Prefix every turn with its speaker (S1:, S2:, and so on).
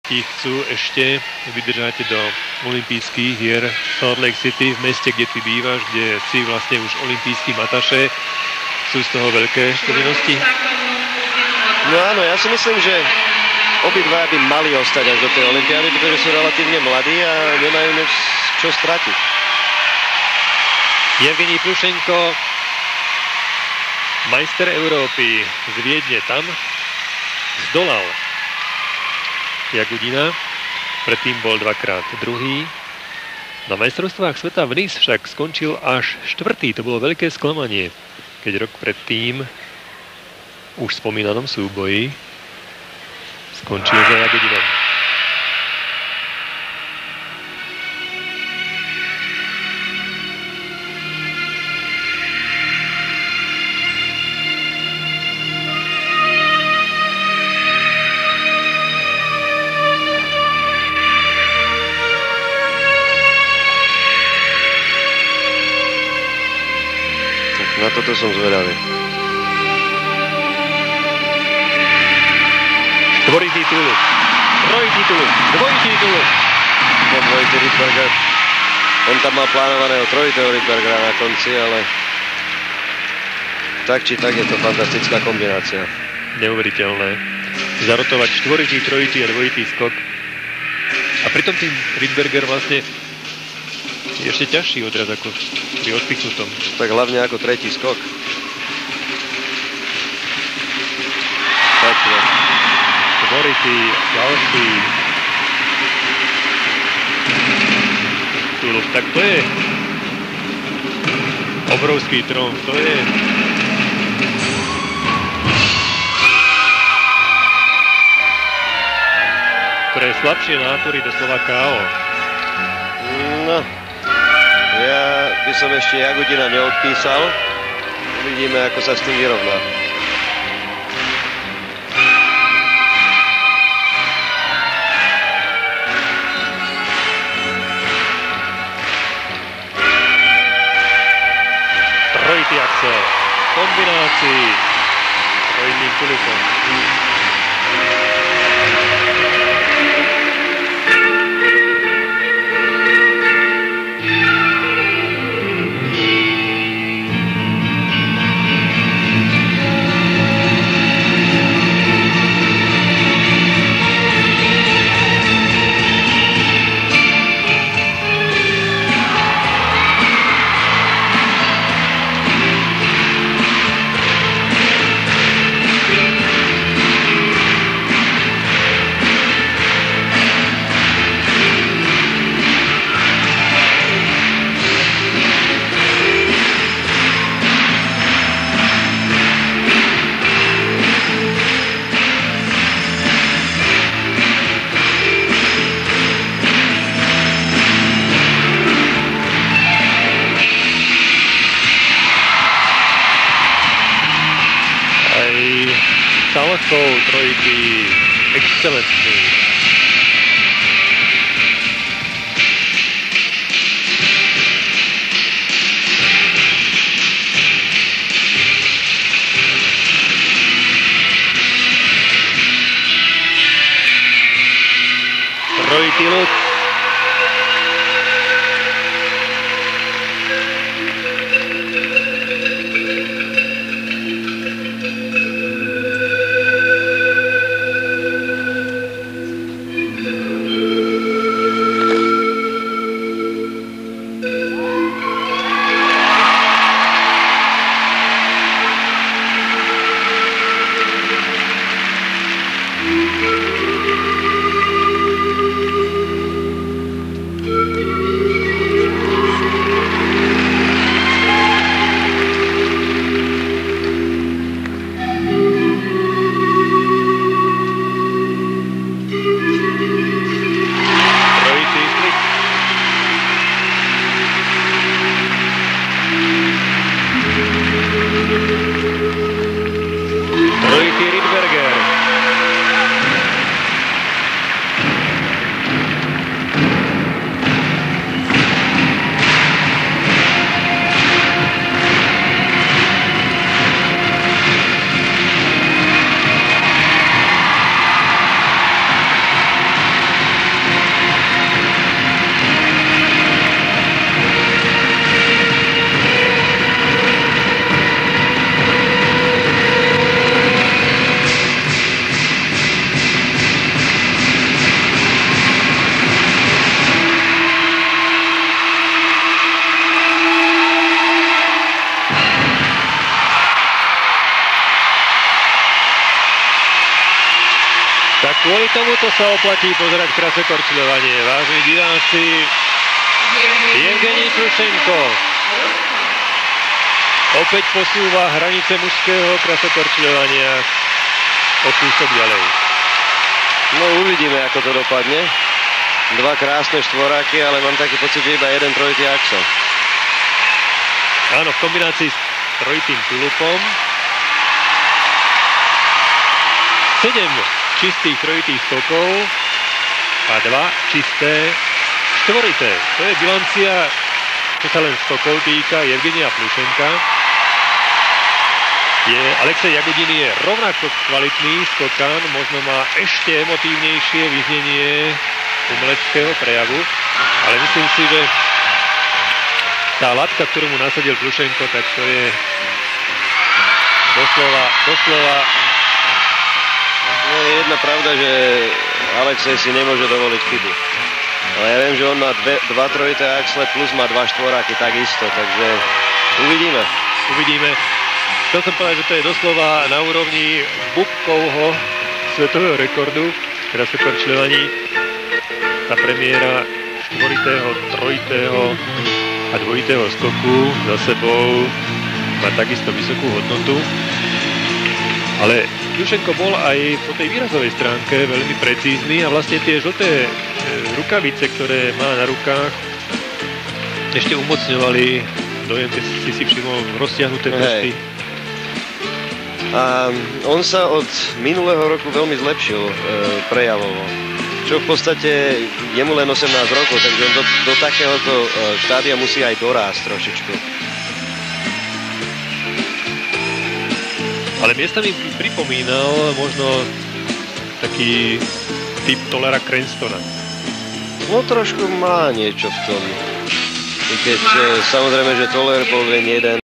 S1: ti chcú ešte vydržať do olympijských hier Salt Lake City, v meste, kde ty bývaš, kde si vlastne už olympijský mataše. Sú z toho veľké povinnosti?
S2: No áno, ja si myslím, že obidva by mali ostať až do tej olympiády, pretože sú relatívne mladí a nemajú čo stratiť.
S1: Evgenij Plušenko, majster Európy z Viedne, tam zdolal Jagudina, predtým bol dvakrát druhý. Na majstrovstvách sveta v Nice však skončil až štvrtý, to bolo veľké sklamanie, keď rok predtým už v spomínanom súboji skončil za Jagudinom.
S2: Na toto som zvedavý.
S1: Štvoritý túlup, trojitý túlup, dvojitý túlup.
S2: Dvojitý Rydberger. On tam mal plánovaného trojitého Rydbergera na konci, ale tak či tak je to fantastická kombinácia.
S1: Neuveriteľné. Zarotovať štvoritý, trojitý a dvojitý skok. A pritom tým Rydberger vlastne je ešte ťažší odraz ako pri odpichnutom.
S2: Tak hlavne ako tretí skok. Tak je.
S1: Dvority, ďalší. Túlup, tak to je obrovský tromf, to je pre slabšie nátory doslova KO.
S2: No, ja by som ešte Jagudina neodpísal. Uvidíme, ako sa s tým vyrovná.
S1: Trojitý Axel, kombinácii trojitým tulupom. Salachov trojitý, excelentný. Trojitý Lutz. tomuto sa oplatí pozerať krase korčľovanie. Vážení diváci, Evgenij Plušenko opäť posúva hranice mužského krasokorčľovania o kúsok ďalej.
S2: No uvidíme, ako to dopadne. Dva krásne štvoráky, ale mám taký pocit, že iba jeden trojitý axel.
S1: Áno, v kombinácii s trojitým tulupom. 7 čistých trojitých skokov a 2 čisté štvorité. To je bilancia, čo sa len skokov týka Evgenija Plušenka. Alexej Jagodin je rovnako kvalitný skokan, možno má ešte emotívnejšie vyznenie umeleckého prejavu, ale myslím si, že tá latka, ktorú mu nasadil Plušenko, tak to je doslova.
S2: No je jedna pravda, že Alexej si nemôže dovoliť chybu. Ale ja viem, že on má dva trojité axle plus má 2 štvoráky takisto, takže uvidíme.
S1: Chcel som povedať, že to je doslova na úrovni Bubkovho svetového rekordu v krasokorčľovaní. Tá premiéra štvoritého, trojitého a dvojitého skoku za sebou má takisto vysokú hodnotu. Ale Plušenko bol aj po tej výrazovej stránke veľmi precízny a vlastne tie žlté rukavice, ktoré má na rukách, ešte umocňovali dojem, keď si všimol rozsiahnuté prsty.
S2: A on sa od minulého roku veľmi zlepšil prejavovo. Čo v podstate je mu len 18 rokov, takže on do takéhoto štádia musí aj dorásť trošičku.
S1: Ale miestami pripomínal možno taký typ Tollera Cranstona.
S2: No trošku má niečo v tom. I keď samozrejme, že Toller bol len jeden